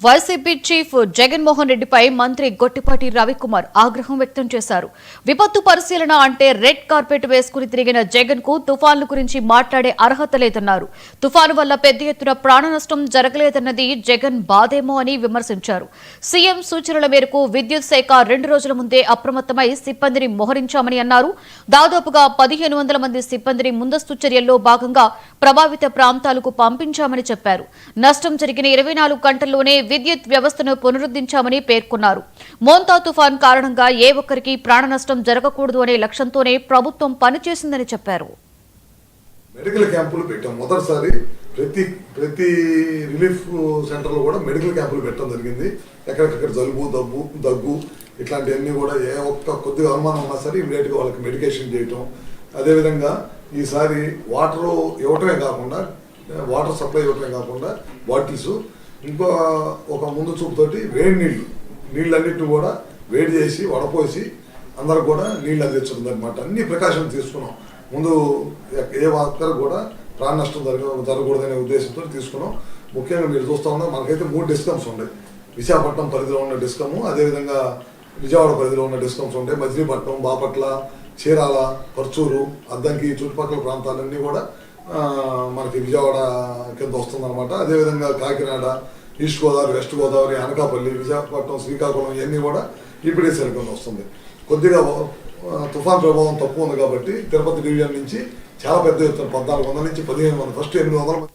YCP chief Jaganmohan రెడ్డిపై మంత్రి గొట్టిపాటి రవికుమార్ ఆగ్రహం వ్యక్తం చేశారు. విపత్తు పరిశీలన అంటే రెడ్ కార్పెట్ వేసుకుని తిరిగిన జగన్ కు తుఫాన్ల గురించి మాట్లాడే అర్హత లేదన్నారు. తుఫాను వల్ల పెద్ద ఎత్తున ప్రాణ నష్టం జరగలేదన్నది జగన్ బాధేమో అని విమర్శించారు. సీఎం సూచనల మేరకు విద్యుత్ శాఖ 2 రోజుల ముందే అప్రమత్తమై సిబ్బందిని మోహరించామని అన్నారు. దాదాపుగా 1500 మంది సిబ్బందిని ముందస్తు చర్యల్లో భాగంగా ప్రభావిత ప్రాంతాలకు పంపించామని చెప్పారు. నష్టం జరిగిన 24 గంటల్లోనే విద్యుత్ వ్యవస్థను పునరుద్ధరించామని పేర్కొన్నారు. మోంతా తుఫాన్ కారణంగా ఏ ఒక్కరికి ప్రాణ నష్టం జరగకూడదు అనే లక్ష్యంతోనే ప్రభుత్వం పనిచేసిందని చెప్పారు. మెడికల్ క్యాంపులు పెట్టాం. మొదటిసారి ప్రతి రిలీఫ్ సెంటర్లో కూడా మెడికల్ క్యాంపులు పెట్టడం జరిగింది. ఎక్కడికక్కడ జలుబు దగ్గు ఇట్లాంటివన్నీ కూడా ఏ ఒక్క కొద్దిగా అనుమానం ఉన్నా సరే ఇమీడియట్గా వాళ్ళకి మెడికేషన్ చేయటం. అదేవిధంగా ఈసారి వాటర్ ఇవ్వటమే కాకుండా వాటర్ సప్లై ఇవ్వటమే కాకుండా బాటిల్స్ ఇంకో ఒక ముందు చూపుతోటి వేడి నీళ్ళన్నిటిని కూడా వేడి చేసి వడపోసి అందరూ కూడా నీళ్ళు అందించడం అనమాట. అన్ని ప్రికాషన్స్ తీసుకున్నాం. ముందు ఏ ఒక్కరు కూడా ప్రాణ నష్టం జరగకూడదనే ఉద్దేశంతో తీసుకున్నాం. ముఖ్యంగా మీరు చూస్తూ ఉన్నా మనకైతే 3 డిస్కమ్స్ ఉన్నాయి. విశాఖపట్నం పరిధిలో ఉన్న డిస్కము, అదేవిధంగా విజయవాడ పరిధిలో ఉన్న డిస్కమ్స్ ఉంటాయి. మజిలీపట్నం, బాపట్ల, చీరాల, పర్చూరు, అద్దంకి చుట్టుపక్కల ప్రాంతాలన్నీ కూడా మనకి విజయవాడ కింద వస్తుందన్నమాట. అదేవిధంగా కాకినాడ, ఈస్ట్ గోదావరి, వెస్ట్ గోదావరి, అనకాపల్లి, విశాఖపట్నం, శ్రీకాకుళం ఇవన్నీ కూడా ఈపీడీసీఎల్ కింద వస్తుంది. కొద్దిగా తుఫాన్ ప్రభావం తక్కువ ఉంది కాబట్టి తిరుపతి డివిజన్ నుంచి చాలా పెద్ద ఎత్తున 1400 నుంచి 1500 ఫస్ట్ 800 మంది